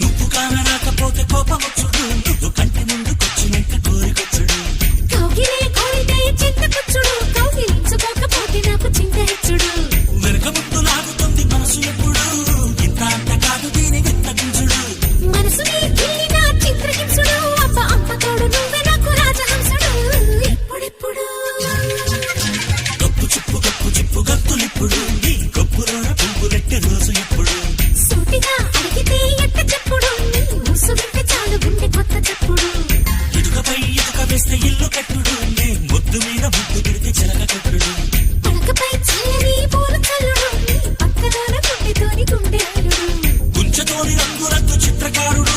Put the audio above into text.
నువ్వు కానరాకపోతే కోపమొచ్చుడు, నువ్వు కంటి ముందుకొచ్చినాక కోరికొచ్చుడు. కౌగిలే కోరితే చింతకొచ్చుడు, కౌగిలించుకోకపోతే నాకు చింత హెచ్చుడు. వెనక ముందు లాగుతుంది మనసు ఎప్పుడు, ఇంత అంత కాదు దీని విత్తగించుడు. మనసుని గిల్లినా చిత్రహింసుడు, అబ్బ అమ్మ తోడు నువ్వే నాకు రాజహంసుడు. ఇప్పుడిప్పుడు గప్పు చిప్పు గత్తులిప్పుడు, నీ గప్పులోన పువ్వులెట్టే రోజు ఎప్పుడు. సూటిగా అడిగితే ఎట్ట చెప్పుడు, నీ ఊసు వింటే చాలు గుండె కొత్త చెప్పుడు. ఇటుకపై ఇటుక వేస్తే ఇల్లు కట్టుడు, నే ముద్దు మీద ముద్దు పెడితే చిలక కట్టుడు. పడకపై చల్లని పూలు చల్లుడు, నీ పక్కలోన గుండెతోని గుండె అల్లుడు. కుంచెతోని రంగు చిత్రకారుడు,